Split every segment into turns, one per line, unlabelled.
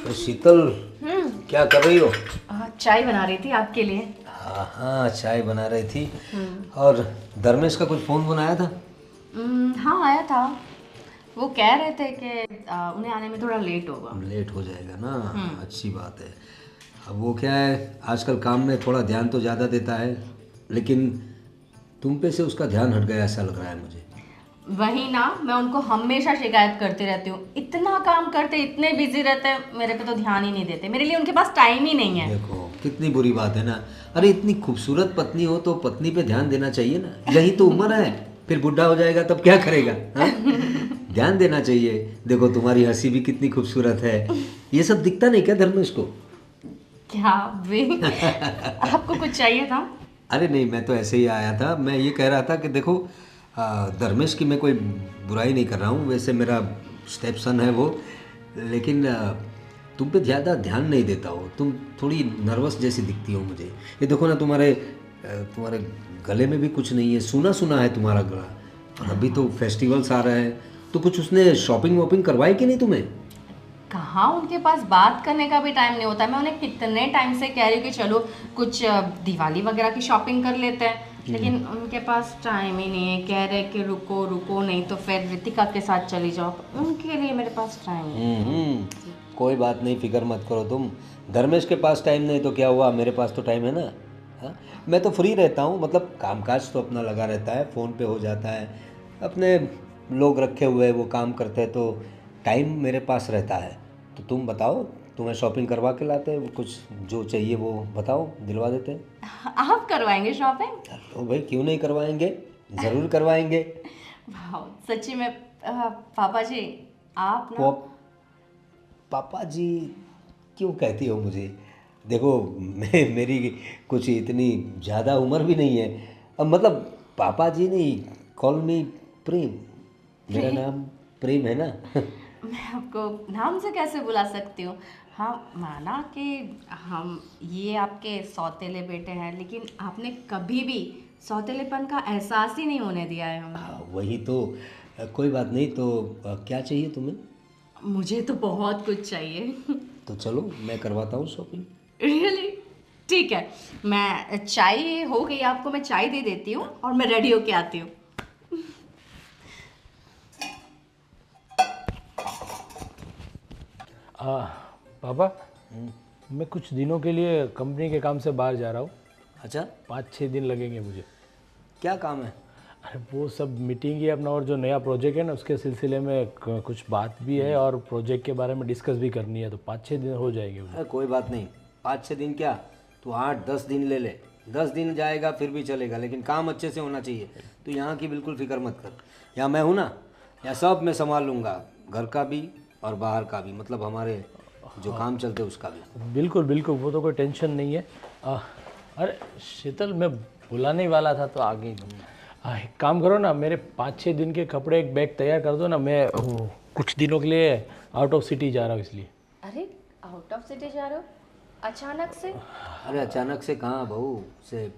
अरे शीतल, क्या कर रही हो?
चाय बना रही थी आपके लिए।
हाँ हाँ, चाय बना रही थी। और धर्मेश का कुछ फ़ोन बनाया था?
हाँ आया था। वो कह रहे थे कि उन्हें आने में थोड़ा लेट होगा।
लेट हो जाएगा ना, अच्छी बात है। अब वो क्या है, आजकल काम में थोड़ा ध्यान तो ज़्यादा देता है, लेकिन तुम पे से उसका ध्यान हट गया ऐसा लग रहा है मुझे।
वही ना, मैं उनको हमेशा शिकायत करती रहती हूँ, इतना काम करते, इतने बिजी रहते हैं, मेरे पे तो ध्यान ही नहीं देते। मेरे लिए उनके पास टाइम ही नहीं है।
देखो कितनी बुरी बात है ना। अरे इतनी खूबसूरत पत्नी हो तो पत्नी पे ध्यान देना चाहिए ना, यही तो उम्र है। फिर बुढ़ा हो जाएगा तब क्या करेगा? हाँ? ध्यान देना चाहिए। देखो तुम्हारी हंसी भी कितनी खूबसूरत है, ये सब दिखता नहीं क्या धर्मेश को?
क्या वे आपको कुछ चाहिए था?
अरे नहीं, मैं तो ऐसे ही आया था। मैं ये कह रहा था कि देखो धर्मेश की मैं कोई बुराई नहीं कर रहा हूँ, वैसे मेरा स्टेप सन है वो, लेकिन तुम पे ज़्यादा ध्यान नहीं देता हो। तुम थोड़ी नर्वस जैसी दिखती हो मुझे। ये देखो ना, तुम्हारे गले में भी कुछ नहीं है, सूना सूना है तुम्हारा गला। और अभी तो फेस्टिवल्स आ रहे हैं, तो कुछ उसने शॉपिंग वॉपिंग करवाई कि नहीं तुम्हें?
कहाँ उनके पास बात करने का भी टाइम नहीं होता। मैं उन्हें कितने टाइम से कह रही हूँ कि चलो कुछ दिवाली वगैरह की शॉपिंग कर लेते हैं, लेकिन उनके पास टाइम ही नहीं है। कह रहे कि रुको रुको, नहीं तो फिर रितिका के साथ चली जाओ। उनके लिए मेरे पास टाइम नहीं है।
कोई बात नहीं, फिक्र मत करो तुम। धर्मेश के पास टाइम नहीं तो क्या हुआ, मेरे पास तो टाइम है ना। हाँ, मैं तो फ्री रहता हूँ, मतलब कामकाज तो अपना लगा रहता है, फ़ोन पे हो जाता है, अपने लोग रखे हुए हैं वो काम करते हैं, तो टाइम मेरे पास रहता है। तो तुम बताओ, तुम्हें शॉपिंग करवा के लाते हैं, कुछ जो चाहिए वो बताओ, दिलवा देते हैं।
आप करवाएंगे शॉपिंग?
तो भाई क्यों नहीं करवाएंगे, ज़रूर करवाएंगे।
वाह, सच्ची में। पापा जी, आप ना।
वो पापा जी क्यों कहती हो मुझे? देखो मेरी कुछ इतनी ज़्यादा उम्र भी नहीं है। अब मतलब पापा जी नहीं, कॉल मी प्रेम। मेरा नाम प्रेम है ना।
मैं आपको नाम से कैसे बुला सकती हूँ? हाँ, माना कि हम ये आपके सौतेले बेटे हैं, लेकिन आपने कभी भी सौतेलेपन का एहसास ही नहीं होने दिया है हमें।
हाँ वही तो। कोई बात नहीं, तो क्या चाहिए तुम्हें?
मुझे तो बहुत कुछ चाहिए।
तो चलो मैं करवाता हूँ शॉपिंग।
रियली? ठीक है, मैं चाय हो गई, आपको मैं चाय दे देती हूँ और मैं रेडी होके आती हूँ।
आ, पापा, मैं कुछ दिनों के लिए कंपनी के काम से बाहर जा रहा हूँ।
अच्छा,
5-6 दिन लगेंगे मुझे।
क्या काम है?
अरे वो सब मीटिंग ही अपना, और जो नया प्रोजेक्ट है ना उसके सिलसिले में कुछ बात भी है और प्रोजेक्ट के बारे में डिस्कस भी करनी है, तो 5-6 दिन हो जाएंगे मुझे।
अरे कोई बात नहीं, 5-6 दिन क्या, तू 8-10 दिन ले ले। 10 दिन जाएगा फिर भी चलेगा, लेकिन काम अच्छे से होना चाहिए। तो यहाँ की बिल्कुल फिक्र मत कर, यहाँ मैं हूँ ना, यहाँ सब मैं संभाल लूँगा, घर का भी और बाहर का भी, मतलब हमारे जो काम चलते हैं उसका भी।
बिल्कुल बिल्कुल, वो तो कोई टेंशन नहीं है। अरे शीतल, मैं बुलाने ही वाला था तो आ गई तुम। एक काम करो ना, मेरे 5-6 दिन के कपड़े एक बैग तैयार कर दो ना। मैं कुछ दिनों के लिए आउट ऑफ सिटी जा रहा हूँ इसलिए।
अरे, आउट ऑफ सिटी जा रहे हो अचानक से?
अरे अचानक से कहाँ बहू, से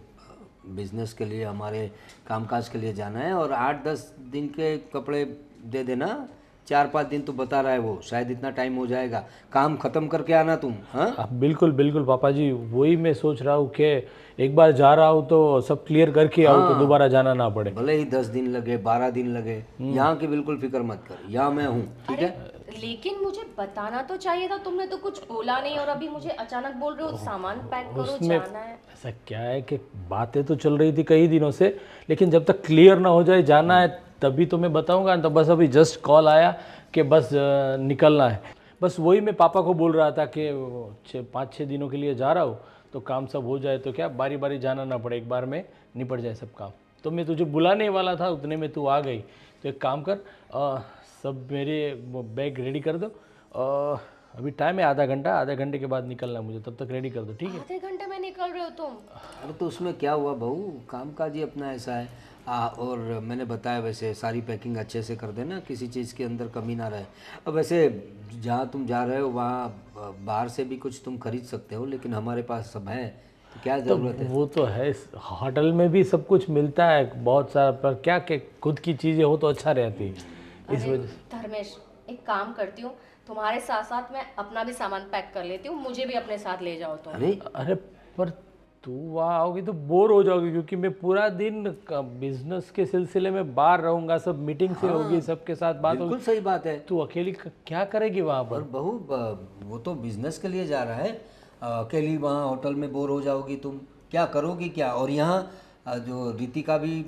बिजनेस के लिए, हमारे कामकाज के लिए जाना है, और 8-10 दिन के कपड़े दे देना। 4-5 दिन तो बता रहा है वो, शायद इतना टाइम हो जाएगा। काम ख़त्म करके आना तुम। हाँ
बिल्कुल बिल्कुल पापा जी, वही मैं सोच रहा हूँ कि एक बार जा रहा हूँ तो सब क्लियर करके आऊँ, तो दोबारा जाना ना पड़े।
भले ही 10 दिन लगे, 12 दिन लगे, यहाँ की बिल्कुल फिक्र मत कर, यहाँ मैं हूँ, ठीक है।
लेकिन मुझे बताना तो चाहिए था, तुमने तो कुछ बोला नहीं और अभी मुझे अचानक बोल रहे हो सामान पैक करो,
उसमें
जाना है।
ऐसा क्या है कि बातें तो चल रही थी कई दिनों से, लेकिन जब तक क्लियर ना हो जाए जाना है तभी तो मैं बताऊंगा। तो बस अभी जस्ट कॉल आया कि बस निकलना है। बस वही मैं पापा को बोल रहा था कि 5-6 दिनों के लिए जा रहा हूँ, तो काम सब हो जाए तो क्या बारी बारी जाना ना पड़े, एक बार में निपट जाए सब काम। तो मैं तुझे बुलाने वाला था, उतने में तू आ गई। तो एक काम कर, सब मेरे बैग रेडी कर दो। अभी टाइम है आधा घंटे के बाद निकलना है मुझे, तब तक रेडी कर दो, ठीक है?
आधे घंटे में निकल रहे हो तुम?
अरे तो उसमें क्या हुआ बहू, काम काज ही अपना ऐसा है। और मैंने बताया वैसे सारी पैकिंग अच्छे से कर देना, किसी चीज़ के अंदर कमी ना रहे। अब वैसे जहाँ तुम जा रहे हो वहाँ बाहर से भी कुछ तुम खरीद सकते हो, लेकिन हमारे पास सब है, तो क्या
तो
ज़रूरत है?
वो तो है, होटल में भी सब कुछ मिलता है बहुत सारा, पर क्या कि खुद की चीज़ें हो तो अच्छा रहती है, इस
अरे
वजह से।
धर्मेश, एक काम करती हूँ, तुम्हारे साथ साथ मैं अपना भी सामान पैक कर लेती हूँ, मुझे भी अपने साथ ले जाओ तुम।
अरे
अरे पर तू वहाँ आओगी तो बोर हो जाओगी, क्योंकि मैं पूरा दिन बिजनेस के सिलसिले में बाहर रहूँगा, सब मीटिंग से होगी, सबके साथ बात
बिल्कुल
होगी।
सही बात है।
तू अकेली क्या करेगी वहाँ
और
पर?
बहू वो तो बिजनेस के लिए जा रहा है, अकेली वहाँ होटल में बोर हो जाओगी तुम, क्या करोगी क्या? और यहाँ जो रितिका भी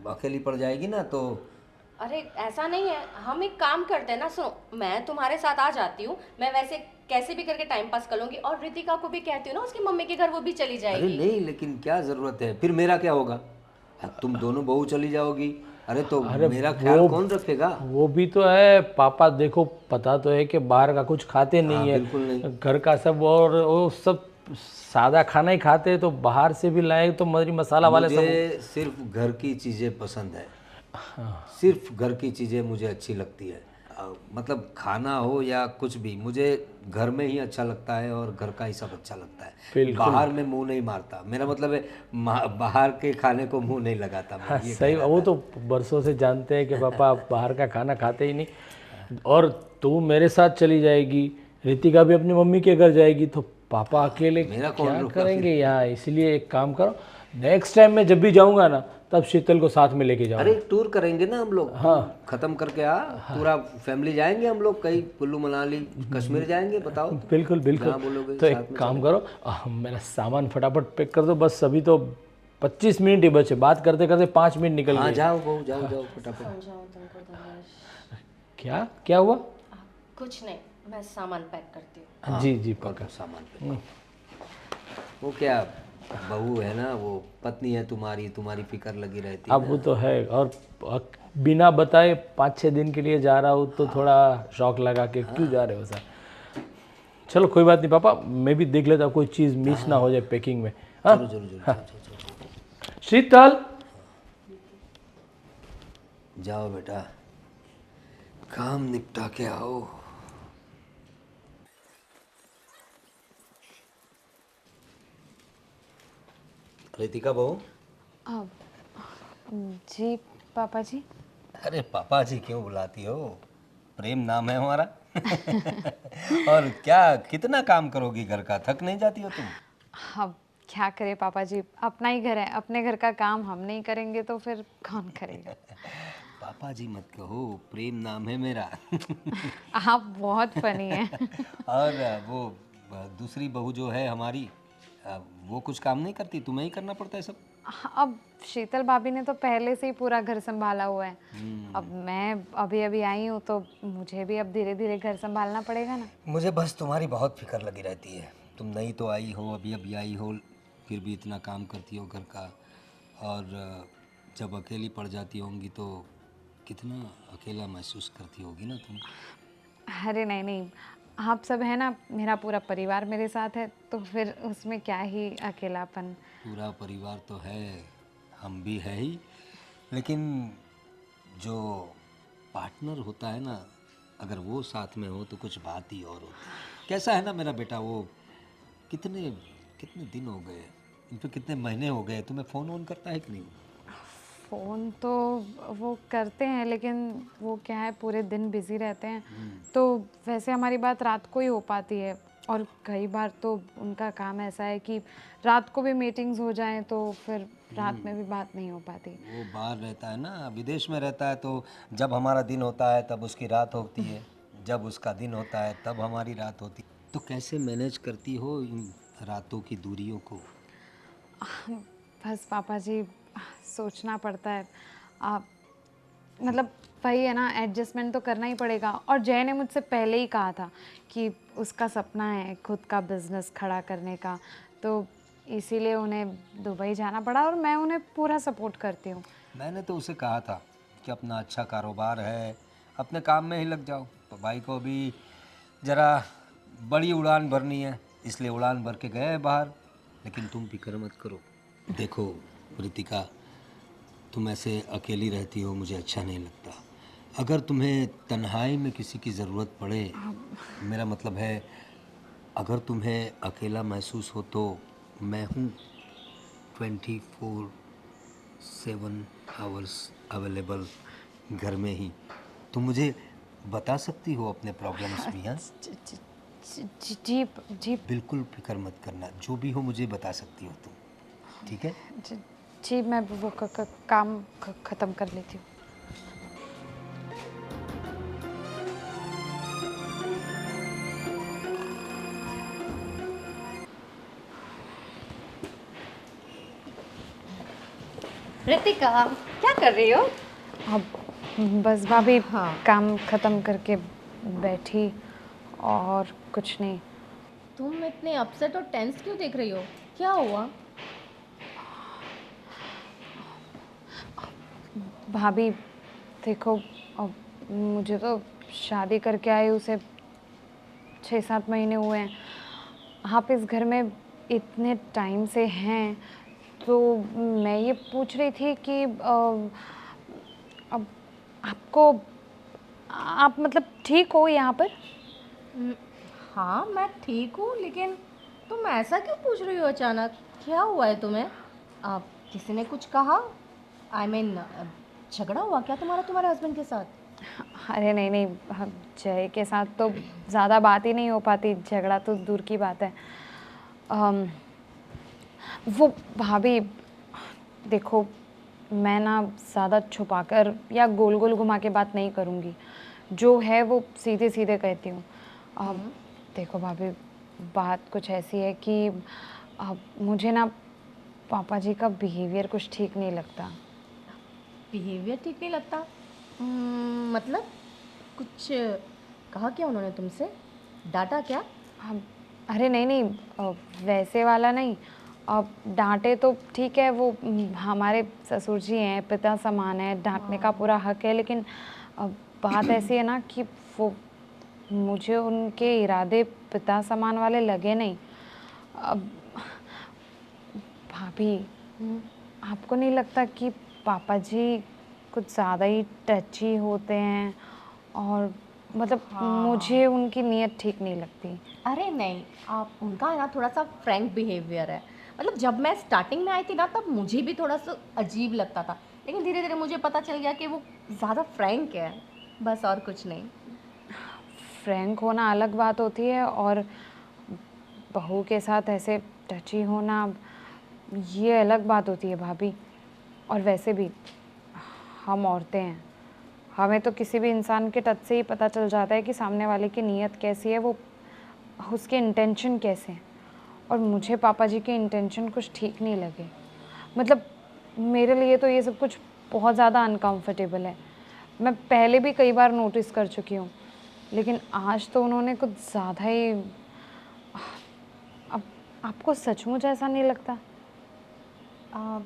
अकेली पड़ जाएगी ना तो।
अरे ऐसा नहीं है, हम एक काम करते हैं ना, सुनो मैं तुम्हारे साथ आ जाती हूँ, मैं वैसे कैसे भी करके टाइम पास कर लूंगी, और रितिका को भी कहती हूँ ना उसकी मम्मी के घर, वो भी चली
अरे
जाएगी।
नहीं, लेकिन क्या ज़रूरत है, फिर मेरा क्या होगा? तुम दोनों बहू चली जाओगी, अरे तो
अरे
मेरा ख्याल कौन रखेगा?
वो भी तो है पापा, देखो पता तो है कि बाहर का कुछ खाते
हाँ
नहीं है,
बिल्कुल नहीं।
घर का सब, और वो सब सादा खाना ही खाते हैं, तो बाहर से भी लाए तो मरी मसाला वाले सब।
मुझे सिर्फ घर की चीज़ें पसंद है, सिर्फ घर की चीज़ें मुझे अच्छी लगती है। मतलब खाना हो या कुछ भी, मुझे घर में ही अच्छा लगता है और घर का ही सब अच्छा लगता है।
बिल्कुल।
बाहर में मुंह नहीं मारता, मेरा मतलब है बाहर के खाने को मुंह नहीं लगाता मैं,
हाँ
ये
सही,
कह रहा
वो
था।
तो बरसों से जानते हैं कि पापा आप बाहर का खाना खाते ही नहीं। और तू मेरे साथ चली जाएगी, रितिका भी अपनी मम्मी के घर जाएगी, तो पापा अकेले
मेरा कौन
क्या
रोका
करेंगे यहाँ? इसलिए एक काम करो, नेक्स्ट टाइम मैं जब भी जाऊँगा ना, तब शीतल को साथ में लेके
अरे
जाऊँगा।
एक टूर करेंगे ना हम लोग,
हाँ।
खत्म करके आ, पूरा फैमिली जाएंगे हम लोग, कहीं कुल्लू मनाली कश्मीर जाएंगे, बताओ
बिल्कुल बिल्कुल।
जहाँ बोलोगे
तो
साथ
एक
में
काम
चलेंगे।
करो, मेरा सामान फटाफट पैक कर दो, बस अभी तो 25 मिनट ही बचे, बात करते करते 5 मिनट निकल
हाँ
गए।
जाओ बहू, जाओ जाओ फटाफट।
समझाओ तुमको धनेश।
क्या क्या हुआ?
कुछ नहीं, मैं सामान पैक करती हूँ।
हाँ,
जी जी
कर
पक्का।
दो सामान पे। वो क्या बहू है ना, वो पत्नी है तुम्हारी, तुम्हारी फिक्र लगी रहती है
अब वो
ना।
तो है, और बिना बताए 5-6 दिन के लिए जा रहा हूँ, तो थोड़ा शौक लगा के क्यों जा रहे हो सर। चलो कोई बात नहीं पापा, मैं भी देख लेता हूँ कोई चीज़ मिस ना हो जाए पैकिंग में। हाँ
जरूर जरूर जरूर, जाओ जाओ जाओ
शीतल।
जाओ बेटा, काम निपटा के आओ। रितिका बहू।
अब जी पापा जी।
अरे पापा जी क्यों बुलाती हो, प्रेम नाम है हमारा। और क्या कितना काम करोगी घर का, थक नहीं जाती हो तुम?
अब क्या करें पापा जी, अपना ही घर है, अपने घर का काम हम नहीं करेंगे तो फिर कौन करेगा।
पापा जी मत कहो, प्रेम नाम है मेरा।
आप बहुत फनी हैं।
और वो दूसरी बहू जो है हमारी, वो कुछ काम नहीं करती, तुम्हें ही करना पड़ता है सब।
अब शीतल भाभी ने तो पहले से ही पूरा घर संभाला हुआ है, अब मैं अभी अभी आई हूँ तो मुझे भी अब धीरे धीरे घर संभालना पड़ेगा ना।
मुझे बस तुम्हारी बहुत फिक्र लगी रहती है, तुम नई तो आई हो, अभी अभी आई हो, फिर भी इतना काम करती हो घर का, और जब अकेली पड़ जाती होंगी तो कितना अकेला महसूस करती होगी ना तुम।
अरे नहीं नहीं, आप सब है ना, मेरा पूरा परिवार मेरे साथ है, तो फिर उसमें क्या ही अकेलापन।
पूरा परिवार तो है, हम भी है ही, लेकिन जो पार्टनर होता है ना, अगर वो साथ में हो तो कुछ बात ही और होती है। कैसा है ना मेरा बेटा, वो कितने कितने दिन हो गए, इन पे कितने महीने हो गए, तुम्हें फ़ोन ऑन करता है कि नहीं?
फ़ोन तो वो करते हैं, लेकिन वो क्या है पूरे दिन बिज़ी रहते हैं, तो वैसे हमारी बात रात को ही हो पाती है, और कई बार तो उनका काम ऐसा है कि रात को भी मीटिंग्स हो जाएं तो फिर रात में भी बात नहीं हो पाती।
वो बाहर रहता है ना, विदेश में रहता है, तो जब हमारा दिन होता है तब उसकी रात होती है, जब उसका दिन होता है तब हमारी रात होती है। तो कैसे मैनेज करती हो इन रातों की दूरियों को?
बस पापा जी, सोचना पड़ता है। आप मतलब वही है ना, एडजस्टमेंट तो करना ही पड़ेगा, और जय ने मुझसे पहले ही कहा था कि उसका सपना है खुद का बिजनेस खड़ा करने का, तो इसीलिए उन्हें दुबई जाना पड़ा, और मैं उन्हें पूरा सपोर्ट करती हूँ।
मैंने तो उसे कहा था कि अपना अच्छा कारोबार है, अपने काम में ही लग जाओ, तो भाई को भी ज़रा बड़ी उड़ान भरनी है, इसलिए उड़ान भर के गए हैं बाहर। लेकिन तुम फिक्र मत करो, देखो रितिका, तुम ऐसे अकेली रहती हो, मुझे अच्छा नहीं लगता। अगर तुम्हें तन्हाई में किसी की ज़रूरत पड़े, मेरा मतलब है अगर तुम्हें अकेला महसूस हो, तो मैं हूँ 24/7 आवर्स अवेलेबल घर में ही। तुम मुझे बता सकती हो अपने प्रॉब्लम्स भी। हाँ,
जी जी जी
बिल्कुल फिक्र मत करना, जो भी हो मुझे बता सकती हो तुम, ठीक है?
जी जी, मैं वो काम ख़त्म कर लेती हूँ।
रितिका, क्या कर रही हो?
अब बस भाभी,
हाँ।
काम ख़त्म करके बैठी और कुछ नहीं।
तुम इतने अपसेट और टेंस क्यों दिख रही हो? क्या हुआ?
भाभी देखो, अब मुझे तो शादी करके आई उसे 6-7 महीने हुए हैं। आप इस घर में इतने टाइम से हैं, तो मैं ये पूछ रही थी कि अब आपको, आप मतलब ठीक हो यहाँ पर?
हम्म, हाँ मैं ठीक हूँ, लेकिन तुम ऐसा क्यों पूछ रही हो अचानक? क्या हुआ है तुम्हें? किसी ने कुछ कहा? आई मीन झगड़ा हुआ क्या तुम्हारे हस्बैंड के साथ?
अरे नहीं नहीं, जय के साथ तो ज़्यादा बात ही नहीं हो पाती, झगड़ा तो दूर की बात है। अम, वो भाभी देखो, मैं ना ज़्यादा छुपाकर या गोल गोल घुमा के बात नहीं करूँगी, जो है वो सीधे सीधे कहती हूँ। अब देखो भाभी, बात कुछ ऐसी है कि अब मुझे ना पापा जी का बिहेवियर कुछ ठीक नहीं लगता।
बिहेवियर ठीक नहीं लगता? मतलब कुछ कहा क्या उन्होंने तुमसे? डांटा क्या?
हम, अरे नहीं नहीं, वैसे वाला नहीं। अब डांटे तो ठीक है, वो हमारे ससुर जी हैं, पिता समान है, डांटने का पूरा हक है, लेकिन अब बात ऐसी है ना कि वो, मुझे उनके इरादे पिता समान वाले लगे नहीं। अब भाभी, आपको नहीं लगता कि पापा जी कुछ ज़्यादा ही टची होते हैं? और मतलब मुझे उनकी नीयत ठीक नहीं लगती।
अरे नहीं, आप उनका है ना थोड़ा सा फ्रैंक बिहेवियर है। मतलब जब मैं स्टार्टिंग में आई थी ना, तब मुझे भी थोड़ा सा अजीब लगता था, लेकिन धीरे धीरे मुझे पता चल गया कि वो ज़्यादा फ्रैंक है, बस और कुछ नहीं।
फ्रैंक होना अलग बात होती है, और बहू के साथ ऐसे टची होना, ये अलग बात होती है भाभी। और वैसे भी हम औरतें हैं, हमें तो किसी भी इंसान के टच से ही पता चल जाता है कि सामने वाले की नीयत कैसी है, वो उसके इंटेंशन कैसे हैं। और मुझे पापा जी के इंटेंशन कुछ ठीक नहीं लगे। मतलब मेरे लिए तो ये सब कुछ बहुत ज़्यादा अनकंफर्टेबल है। मैं पहले भी कई बार नोटिस कर चुकी हूँ, लेकिन आज तो उन्होंने कुछ ज़्यादा ही। अब आपको सचमुच ऐसा नहीं लगता?
आ,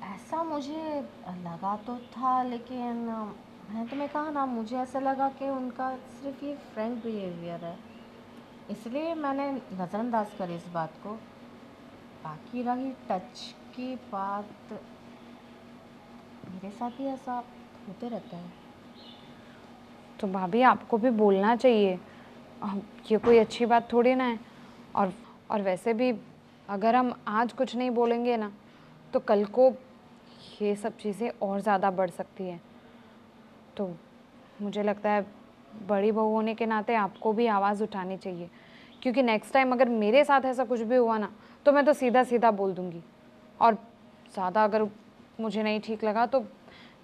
ऐसा मुझे लगा तो था, लेकिन मैंने तुम्हें कहा ना, मुझे ऐसा लगा कि उनका सिर्फ ये फ्रैंक बिहेवियर है, इसलिए मैंने नज़रअंदाज कर इस बात को। बाकी रही टच की बात, मेरे साथ भी ऐसा होते रहता है।
तो भाभी, आपको भी बोलना चाहिए, ये कोई अच्छी बात थोड़ी ना है। और वैसे भी अगर हम आज कुछ नहीं बोलेंगे ना, तो कल को ये सब चीज़ें और ज़्यादा बढ़ सकती हैं। तो मुझे लगता है बड़ी बहू होने के नाते आपको भी आवाज़ उठानी चाहिए, क्योंकि नेक्स्ट टाइम अगर मेरे साथ ऐसा कुछ भी हुआ ना, तो मैं तो सीधा सीधा बोल दूँगी। और ज़्यादा अगर मुझे नहीं ठीक लगा, तो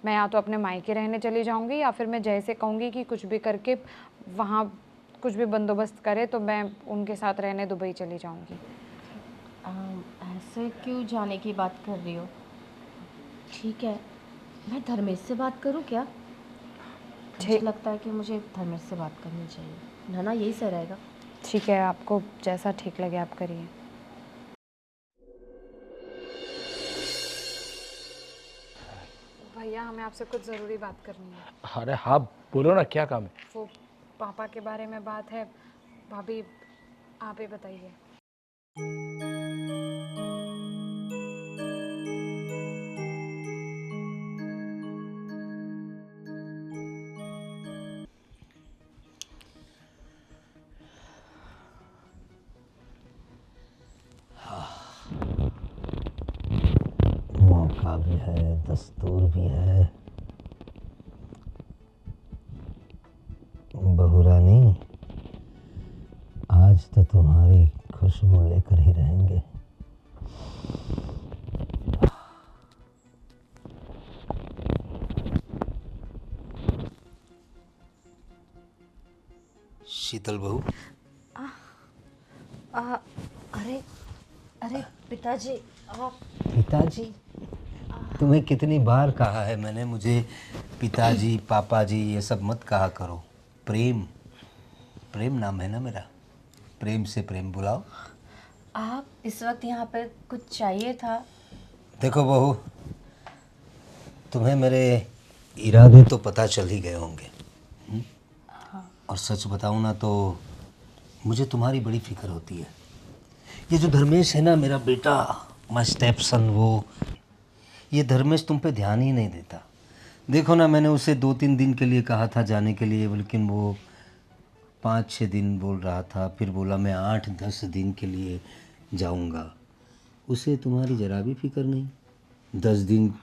मैं या तो अपने मायके रहने चली जाऊँगी, या फिर मैं जैसे कहूँगी कि कुछ भी करके वहाँ कुछ भी बंदोबस्त करे, तो मैं उनके साथ रहने दुबई चली जाऊँगी।
ऐसे क्यों जाने की बात कर रही हो? ठीक है, मैं धर्मेश से बात करूं क्या? मुझे
ठीक
लगता है कि मुझे धर्मेश से बात करनी चाहिए, ना यही सही रहेगा।
ठीक है, आपको जैसा ठीक लगे आप करिए। भैया, हमें आपसे कुछ ज़रूरी बात करनी है।
अरे हाँ, बोलो ना, क्या काम है?
वो पापा के बारे में बात है। भाभी, आप ही बताइए।
मौका भी है, दस्तूर भी है। आज तो तुम्हारी खुशबू लेकर ही रहेंगे। शीतल बहू।
अरे अरे पिताजी आप।
पिताजी? तुम्हें कितनी बार कहा है मैंने, मुझे पिताजी पापा जी ये सब मत कहा करो। प्रेम, प्रेम नाम है ना मेरा, प्रेम से प्रेम बुलाओ।
आप इस वक्त यहाँ पे कुछ चाहिए था?
देखो बहू, तुम्हें मेरे इरादे तो पता चल ही गए होंगे। और सच बताऊँ ना तो मुझे तुम्हारी बड़ी फिक्र होती है। ये जो धर्मेश है ना मेरा बेटा, माय स्टेप सन, वो ये धर्मेश तुम पे ध्यान ही नहीं देता। देखो ना, मैंने उसे 2-3 दिन के लिए कहा था जाने के लिए, लेकिन वो 5-6 दिन बोल रहा था, फिर बोला मैं 8-10 दिन के लिए जाऊंगा। उसे तुम्हारी ज़रा भी फिक्र नहीं। 10 दिन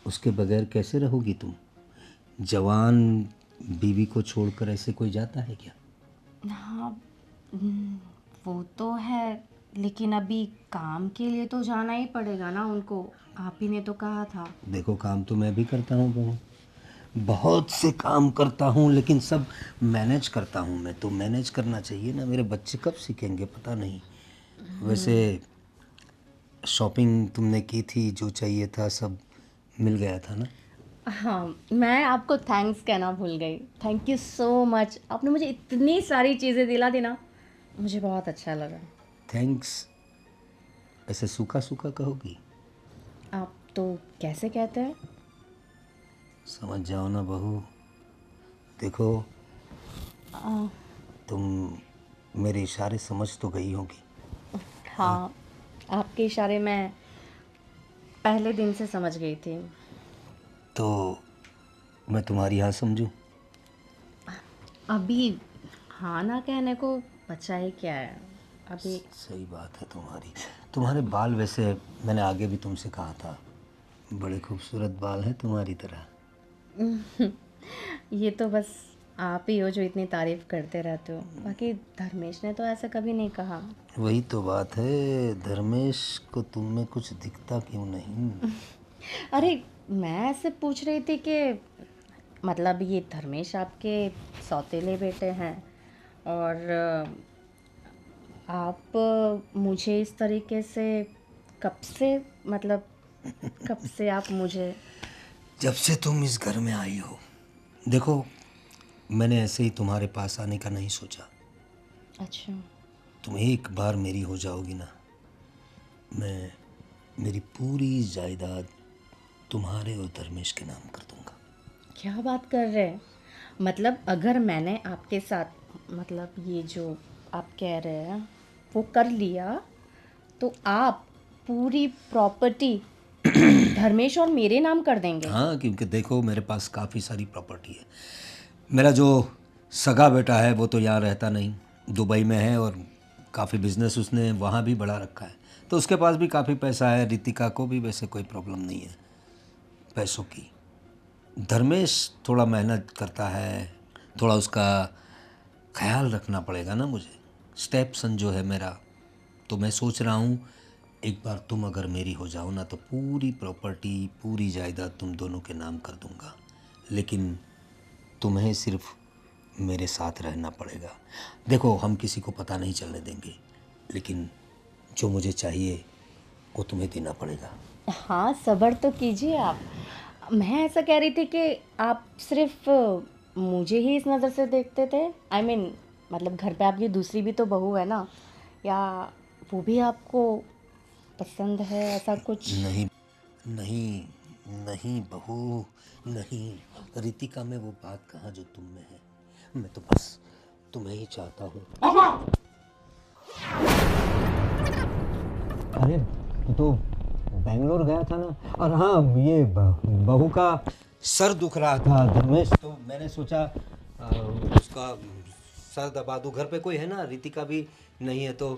उसके बगैर कैसे रहोगी तुम? जवान बीवी को छोड़कर ऐसे कोई जाता है क्या?
हाँ, वो तो है, लेकिन अभी काम के लिए तो जाना ही पड़ेगा ना उनको। आप ही ने तो कहा था।
देखो, काम तो मैं भी करता हूँ बहू, बहुत से काम करता हूँ, लेकिन सब मैनेज करता हूँ मैं। तो मैनेज करना चाहिए ना। मेरे बच्चे कब सीखेंगे पता नहीं। वैसे शॉपिंग तुमने की थी, जो चाहिए था सब मिल गया था ना?
हाँ, मैं आपको थैंक्स कहना भूल गई। थैंक यू सो मच, आपने मुझे इतनी सारी चीज़ें दिला दी ना, मुझे बहुत अच्छा लगा।
थैंक्स ऐसे सूखा सूखा कहोगी?
आप तो कैसे कहते हैं?
समझ जाओ ना बहू। देखो, तुम मेरे इशारे समझ तो गई होगी।
हाँ, आपके इशारे मैं पहले दिन से समझ गई थी।
तो मैं तुम्हारी हाँ समझूं?
अभी हाँ ना कहने को बचा ही क्या है अभी।
सही बात है तुम्हारी। तुम्हारे बाल, वैसे मैंने आगे भी तुमसे कहा था, बड़े खूबसूरत बाल हैं तुम्हारी तरह।
ये तो बस आप ही हो जो इतनी तारीफ करते रहते हो, बाकी धर्मेश ने तो ऐसा कभी नहीं कहा।
वही तो बात है, धर्मेश को तुम में कुछ दिखता क्यों नहीं?
अरे, मैं ऐसे पूछ रही थी कि मतलब ये धर्मेश आपके सौतेले बेटे हैं और आप मुझे इस तरीके से कब से, मतलब कब से आप मुझे?
जब से तुम इस घर में आई हो। देखो, मैंने ऐसे ही तुम्हारे पास आने का नहीं सोचा।
अच्छा।
तुम एक बार मेरी हो जाओगी ना, मैं मेरी पूरी जायदाद तुम्हारे और धर्मेश के नाम कर दूंगा।
क्या बात कर रहे हैं? मतलब अगर मैंने आपके साथ, मतलब ये जो आप कह रहे हैं वो कर लिया, तो आप पूरी प्रॉपर्टी धर्मेश और मेरे नाम कर देंगे?
हाँ, क्योंकि देखो मेरे पास काफ़ी सारी प्रॉपर्टी है। मेरा जो सगा बेटा है वो तो यहाँ रहता नहीं, दुबई में है, और काफ़ी बिजनेस उसने वहाँ भी बढ़ा रखा है, तो उसके पास भी काफ़ी पैसा है। रितिका को भी वैसे कोई प्रॉब्लम नहीं है पैसों की। धर्मेश थोड़ा मेहनत करता है, थोड़ा उसका ख्याल रखना पड़ेगा ना मुझे। स्टेप सन जो है मेरा, तो मैं सोच रहा हूँ एक बार तुम अगर मेरी हो जाओ ना, तो पूरी प्रॉपर्टी, पूरी जायदाद तुम दोनों के नाम कर दूंगा। लेकिन तुम्हें सिर्फ मेरे साथ रहना पड़ेगा। देखो, हम किसी को पता नहीं चलने देंगे, लेकिन जो मुझे चाहिए वो तुम्हें देना पड़ेगा।
हाँ, सब्र तो कीजिए आप। मैं ऐसा कह रही थी कि आप सिर्फ मुझे ही इस नज़र से देखते थे। आई मीन मतलब घर पे आपकी दूसरी भी तो बहू है ना, या वो भी आपको पसंद है, ऐसा कुछ?
नहीं नहीं नहीं बहू, नहीं। रितिका में वो बात कहाँ जो तुम में है। मैं तो बस तुम्हें ही चाहता हूँ। अरे, तो बेंगलोर गया था ना, और हाँ, ये बहू का सर दुख रहा था धर्मेश, तो मैंने सोचा उसका सर दबा दूँ। घर पे कोई है ना, रितिका भी नहीं है, तो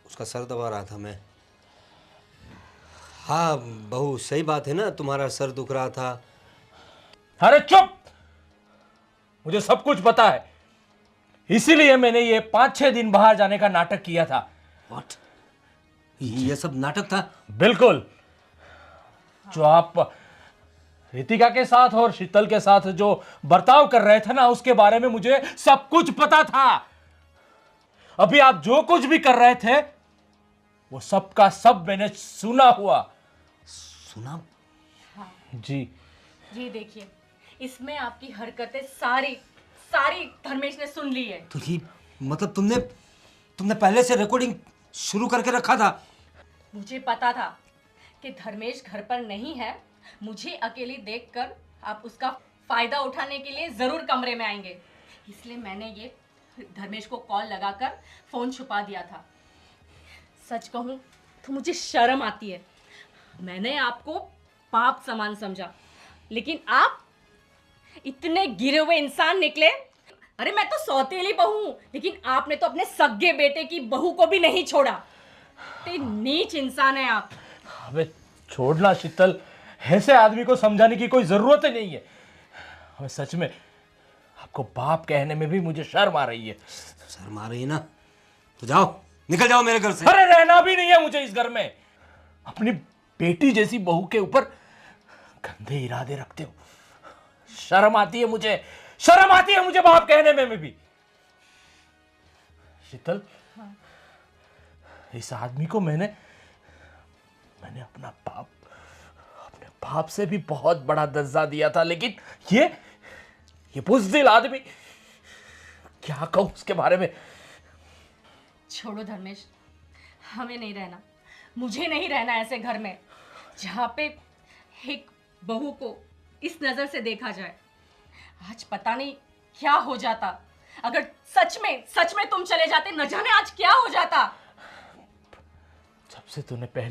उसका सर दबा रहा था मैं। हाँ बहू, सही बात है ना, तुम्हारा सर दुख रहा था।
अरे चुप, मुझे सब कुछ पता है। इसीलिए मैंने ये 5-6 दिन बाहर जाने का नाटक किया था।
व्हाट? ये सब नाटक था?
बिल्कुल। जो आप रितिका के साथ और शीतल के साथ जो बर्ताव कर रहे थे ना, उसके बारे में मुझे सब कुछ पता था। अभी आप जो कुछ भी कर रहे थे वो सब का सब मैंने सुना हुआ।
सुना?
जी
जी देखिए, इसमें आपकी हरकतें सारी सारी धर्मेश ने सुन ली है।
तो ये मतलब तुमने पहले से रिकॉर्डिंग शुरू करके रखा था?
मुझे पता था कि धर्मेश घर पर नहीं है। मुझे अकेली देखकर आप उसका फायदा उठाने के लिए जरूर कमरे में आएंगे, इसलिए मैंने ये धर्मेश को कॉल लगाकर फोन छुपा दिया था। सच कहूं तो मुझे शर्म आती है। मैंने आपको पाप समान समझा, लेकिन आप इतने गिरे हुए इंसान निकले। अरे मैं तो सौतेली बहू हूं, लेकिन आपने तो अपने सगे बेटे की बहू को भी नहीं छोड़ा। इतने नीच इंसान है आप।
अबे छोड़ना शीतल, ऐसे आदमी को समझाने की कोई जरूरत ही नहीं है। हमें सच में आपको बाप कहने में भी मुझे शर्म आ रही है।
शर्म आ रही है ना? तो जाओ, निकल जाओ मेरे घर से।
अरे रहना भी नहीं है मुझे इस घर में। अपनी बेटी जैसी बहू के ऊपर गंदे इरादे रखते हो। शर्म आती है मुझे, शर्म आती है मुझे बाप कहने में भी। शीतल, इस आदमी को मैंने अपने बाप से भी बहुत बड़ा दर्जा दिया था, लेकिन ये बुज़दिल आदमी, क्या कहूं उसके बारे में।
छोड़ो धर्मेश, हमें नहीं रहना, मुझे नहीं रहना ऐसे घर में जहाँ पे एक बहू को इस नजर से देखा जाए। आज पता नहीं क्या हो जाता। अगर सच में तुम चले जाते, न जाने आज क्या हो जाता।
जब से तूने पहली